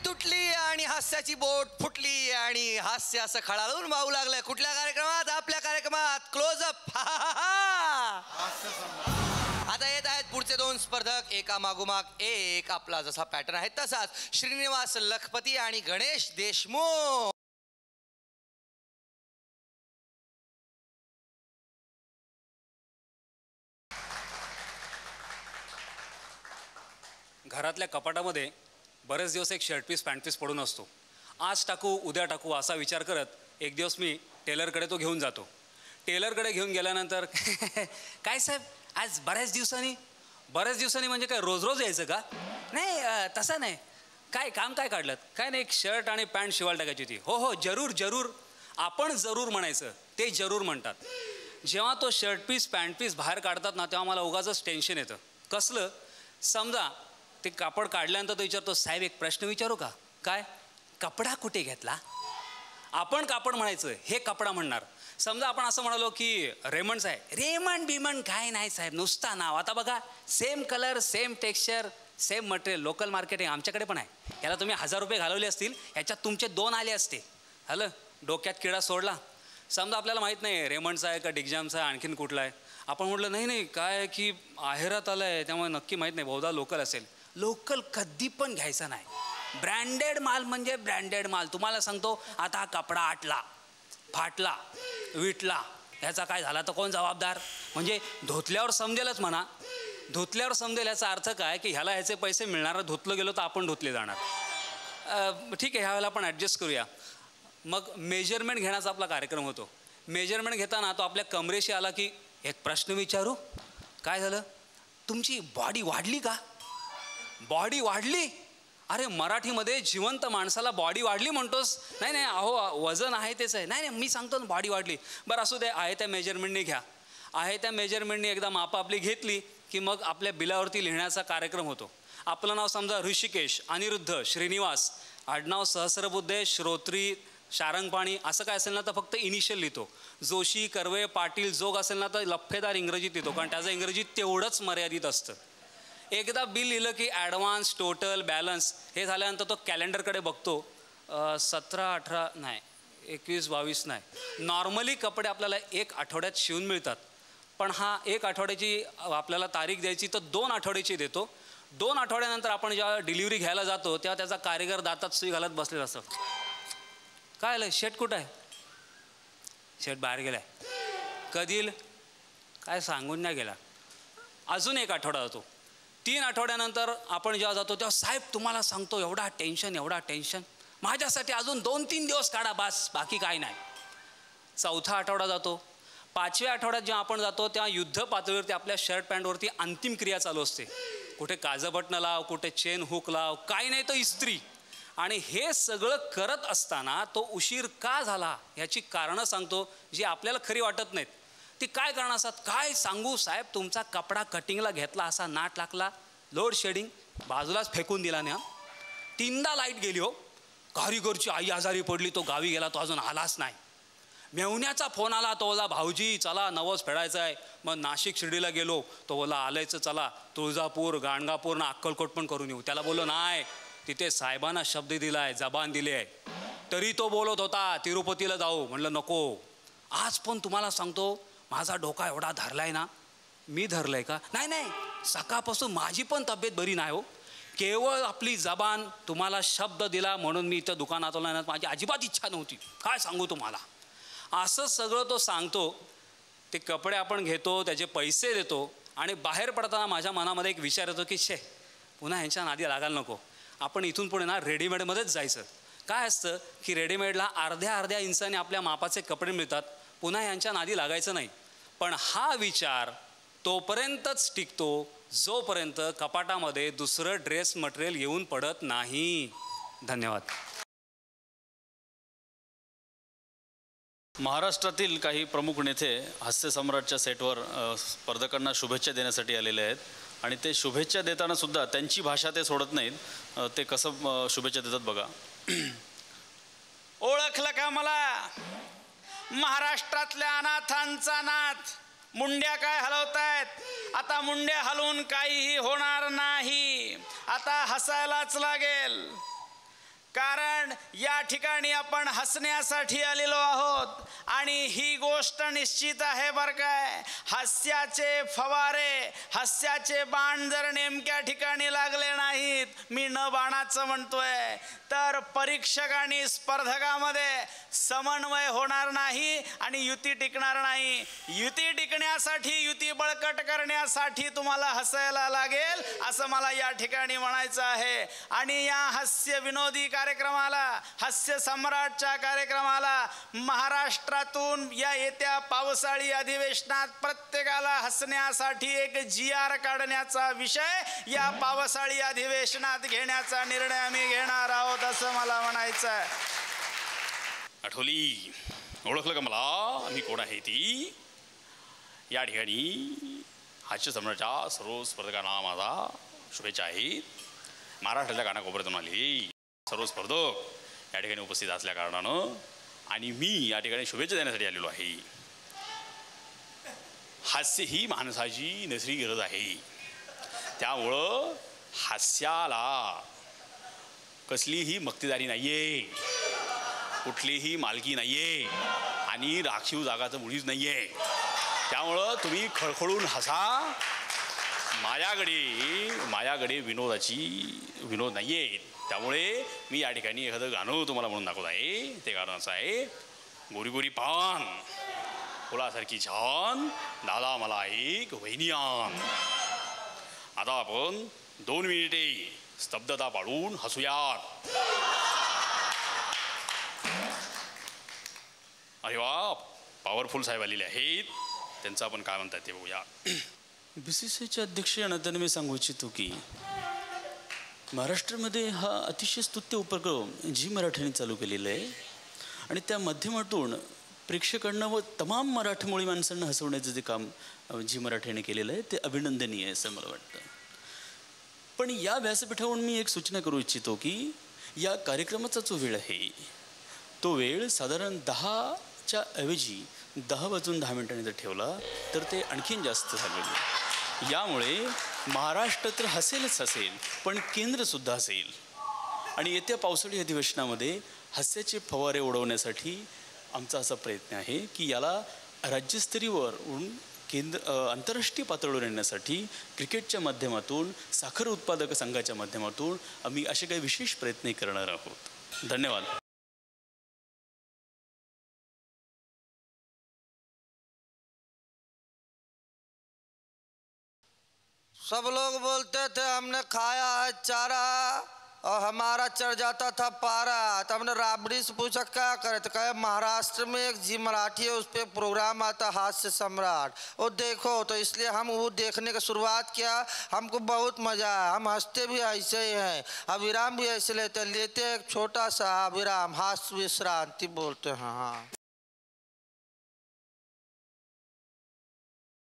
तुटली आणि हास्याची बोट फुटली आणि हास्य असं खळाळून वाहू लागलं. कुठल्या कार्यक्रमात? आपल्या कार्यक्रमात क्लोजअप. आता येत आहेत पुढचे दोन स्पर्धक, एका मागोमाग एक. आपला जसा पॅटर्न आहे तसाच. श्रीनिवास लखपती आणि गणेश देशमुख. घरातल्या कपाटामध्ये बरेच दिवस एक शर्ट पीस पॅन्ट पीस पडून असतो. आज टाकू उद्या टाकू असा विचार करत एक दिवस मी टेलरकडे तो घेऊन जातो. टेलरकडे घेऊन गेल्यानंतर काय साहेब आज बऱ्याच दिवसांनी म्हणजे काय रोज रोज यायचं का? नाही तसं नाही. काय काम काय काढलं? काय नाही, एक शर्ट आणि पॅन्ट शिवायला टाकायची होती. हो हो जरूर जरूर. आपण जरूर म्हणायचं, ते जरूर म्हणतात. जेव्हा तो शर्ट पीस पॅन्ट पीस बाहेर काढतात ना तेव्हा मला उगाचच टेन्शन येतं. कसलं? समजा ते कापड काढल्यानंतर तो विचारतो, साहेब एक प्रश्न विचारू का? काय? कपडा कुठे घेतला? आपण कापड म्हणायचं, हे कपडा म्हणणार. समजा आपण असं म्हणालो की रेमंड्स आहे. रेमंड बिमंड काय नाही साहेब, नुसता नाव. आता बघा same colour same texture same material, local marketing आमच्याकडे पण आहे. याला तुम्ही 1000 रुपये घालवले असतील, ह्याच्यात तुमचे 2 आले असते. हलं डोक्यात किडा सोडला. समजा आपल्याला माहीत नाही रेमंड्स आहे का डिग्जाम्स आहे आणखीन कुठला आहे. आपण म्हटलं नाही नाही काय की आहेरात आलं आहे त्यामुळे नक्की माहीत नाही, बहुधा लोकल असेल. लोकल कधी पण घ्यायचा नाही. ब्रँडेड माल म्हणजे ब्रँडेड माल. तुम्हाला सांगतो आता हा कपडा आटला फाटला विटला ह्याचा काय झाला तर कोण जबाबदार? म्हणजे धुतल्यावर समजेलच म्हणा. धुतल्यावर समजेल याचा अर्थ काय की ह्याला ह्याचे पैसे मिळणार. धुतलं गेलो तर आपण धुतले जाणार. ठीक आहे ह्या वेळेला आपण ॲडजस्ट करूया. मग मेजरमेंट घेण्याचा आपला कार्यक्रम होतो. मेजरमेंट घेताना तो आपल्या कमरेशी आला की एक प्रश्न विचारू. काय झालं? तुमची बॉडी वाढली का? बॉडी वाढली? अरे मराठीमध्ये जिवंत माणसाला बॉडी वाढली म्हणतोस? नाही नाही अहो वजन आहे तेच आहे. नाही नाही मी सांगतो ना बॉडी वाढली. बरं असू दे, आहे त्या मेजरमेंटने घ्या. आहे त्या मेजरमेंटने एकदा मापा आपली घेतली की मग आपल्या बिलावरती लिहिण्याचा कार्यक्रम होतो. आपलं नाव समजा ऋषिकेश अनिरुद्ध श्रीनिवास, आडनाव सहस्रबुद्धे श्रोत्री शारंगपाणी असं काय असेल ना तर फक्त इनिशियल लिहितो. जोशी कर्वे पाटील जोग असेल ना तर लफ्फेदार इंग्रजीत लिहितो, कारण त्याचं इंग्रजीत तेवढंच मर्यादित असतं. एकदा बिल लिहिलं की ॲडव्हान्स टोटल बॅलन्स हे झाल्यानंतर तो कॅलेंडरकडे बघतो. 17 18 नाही 21 22 नाही. नॉर्मली कपडे आपल्याला 1 आठवड्यात शिवून मिळतात, पण हा 1 आठवड्याची आपल्याला तारीख द्यायची तर 2 आठवड्याची देतो. 2 आठवड्यानंतर आपण जेव्हा डिलिव्हरी घ्यायला जातो तेव्हा त्याचा कारिगर दातात सुई घालत बसलेला असतो. काय आलं शेट कुठं आहे? शेट बाहेर गेला आहे. कधी येईल? काय सांगून नाही गेला. अजून 1 आठवडा जातो. 3 आठवड्यानंतर आपण जेव्हा जातो तेव्हा साहेब तुम्हाला सांगतो एवढा टेन्शन माझ्यासाठी अजून 2-3 दिवस काढा बास, बाकी काय नाही. 4था आठवडा जातो. 5व्या आठवड्यात जेव्हा आपण जातो तेव्हा युद्ध पातळीवरती आपल्या शर्ट पॅन्टवरती अंतिम क्रिया चालू असते. कुठे काजं बटणं लाव, कुठे चेन हुक लाव, काही नाही तर इस्त्री. आणि हे सगळं करत असताना तो उशीर का झाला ह्याची कारणं सांगतो जी आपल्याला खरी वाटत नाहीत. ती काय कारणं असतात काय सांगू साहेब. तुमचा कपडा कटिंगला घेतला असा नाट लागला, लोड शेडिंग बाजूलाच फेकून दिला ना. 3दा लाईट गेली हो. कारिगरची आई आजारी पडली, तो गावी गेला, तो अजून आलाच नाही. मेहुण्याचा फोन आला, तो बोला भाऊजी चला नवस फेडायचा आहे. मग नाशिक शिर्डीला गेलो, तो बोला आलायचं चला तुळजापूर गाणगापूर ना अक्कलकोट पण करून येऊ. त्याला बोललो नाही, तिथे साहेबांना शब्द दिला आहे, जबान दिली आहे. तरी तो बोलत होता तिरुपतीला जाऊ. म्हणलं नको. आज पण तुम्हाला सांगतो माझा डोका एवढा धरलाय ना. मी धरलाय का? नाही नाही सकाळपासून माझी पण तब्येत बरी नाही हो. केवळ आपली जबान, तुम्हाला शब्द दिला म्हणून मी इथं दुकानात आलो. माझी अजिबात इच्छा नव्हती, काय सांगू तुम्हाला. असं सगळं तो सांगतो. ते कपडे आपण घेतो, त्याचे पैसे देतो आणि बाहेर पडताना माझ्या मनामध्ये एक विचार येतो की शे पुन्हा ह्यांच्या नादी लागायला नको. आपण इथून पुढे ना रेडीमेडमध्येच जायचं. काय असतं की रेडीमेडला अर्ध्या इंचाने आपल्या मापाचे कपडे मिळतात, पुन्हा ह्यांच्या नादी लागायचं नाही. पण हा विचार तोपर्यंतच टिकतो जोपर्यंत कपाटामध्ये दुसरं ड्रेस मटेरियल येऊन पडत नाही. धन्यवाद. महाराष्ट्रातील काही प्रमुख नेते हास्यसम्राटच्या सेटवर स्पर्धकांना शुभेच्छा देण्यासाठी आलेले आहेत आणि ते शुभेच्छा देताना सुद्धा त्यांची भाषा ते सोडत नाहीत. ते कसं शुभेच्छा देतात बघा. ओळखलं का मला? महाराष्ट्रातल्या अनाथांचा नाथ. मुंड्या काय हलवतायत? आता मुंड्या हलवून काहीही होणार नाही. आता हसायलाच लागेल. कारण या ठिकाणी आपण हसण्यासाठी आलेलो आहोत आणि ही गोष्ट निश्चित आहे बरं काय. हास्याचे फवारे, हास्याचे बाण जर नेमक्या ठिकाणी लागले नाहीत, मी न बाणाचं म्हणतोय, तर परीक्षक आणि स्पर्धकामध्ये समन्वय होणार नाही आणि युती टिकणार नाही. युती टिकण्यासाठी, युती बळकट करण्यासाठी तुम्हाला हसायला लागेल असं मला या ठिकाणी म्हणायचं आहे. आणि या हास्य विनोदी कार्यक्रमाला, हास्य सम्राटच्या कार्यक्रमाला महाराष्ट्रातून या येत्या पावसाळी अधिवेशनात प्रत्येकाला हसण्यासाठी एक GR काढण्याचा विषय या पावसाळी अधिवेशनात घेण्याचा निर्णय आम्ही घेणार आहोत असं मला म्हणायचं आहे. आठवली, ओळखलं का मला मी कोण आहे ती. या ठिकाणी हास्य सम्राटच्या सर्व स्पर्धकांना माझा शुभेच्छा आहेत. महाराष्ट्राच्या कानाकोपऱ्यातून आले सर्व स्पर्धक या ठिकाणी उपस्थित असल्या कारणानं आणि मी या ठिकाणी शुभेच्छा देण्यासाठी आलेलो आहे. हास्य ही माणसाची नैसर्गिक गरज आहे. त्यामुळं हास्याला कसलीही मक्तेदारी नाहीये, कुठलीही मालकी नाहीये आणि राखीव जागा तर मुळीच नाहीये. त्यामुळं तुम्ही खळखळून हसा. माझ्याकडे विनोद नाहीये. त्यामुळे मी या ठिकाणी एखादं गाणं तुम्हाला म्हणून दाखवत आहे. ते गाणं असं आहे, गोरी गोरी पान फुलासारखी छान, दादा मला एक वहिनी आण. आता आपण 2 मिनिटे स्तब्धता पाळून हसूयात. अरे वा, पॉवरफुल साहेब आलेले आहेत, त्यांचं आपण काय म्हणतात ते बघूया. BCCIचे अध्यक्ष या नात्याने मी सांगू इच्छितो की महाराष्ट्रामध्ये हा अतिशय स्तुत्य उपक्रम झी मराठीने चालू केलेला आहे आणि त्या माध्यमातून प्रेक्षकांना व तमाम मराठमोळी माणसांना हसवण्याचं जे काम झी मराठीने केलेलं आहे ते अभिनंदनीय आहे असं मला वाटतं. पण या व्यासपीठावरून मी एक सूचना करू इच्छितो की या कार्यक्रमाचा जो वेळ आहे तो वेळ साधारण 10च्या ऐवजी 10:10 जर ठेवला तर ते आणखीन जास्त झालेलं. यामुळे महाराष्ट्र तर हसेलच हसेल, पण केंद्रसुद्धा हसेल. आणि येत्या पावसाळी अधिवेशनामध्ये हास्याचे फवारे उडवण्यासाठी आमचा असा प्रयत्न आहे की याला राज्यस्तरीयवरून आंतरराष्ट्रीय पातळीवर आणण्यासाठी क्रिकेटच्या माध्यमातून, साखर उत्पादक संघाच्या माध्यमातून आम्ही असे काही विशेष प्रयत्न करणार आहोत. धन्यवाद. सब लोग बोलते थे हमने खाया है चारा और हमारा चढ़ जाता था पारा. तो हमने राबड़ी से पूछा क्या करे, तो कहे महाराष्ट्र में एक जी मराठी है, उस पर प्रोग्राम आता हास्य सम्राट, वो देखो. तो इसलिए हम वो देखने का शुरुआत किया. हमको बहुत मज़ा आया. हम हंसते भी ऐसे ही हैं, अविराम भी ऐसे लेते हैं. एक छोटा सा अविराम हास्य विश्रांति बोलते हैं. हाँ.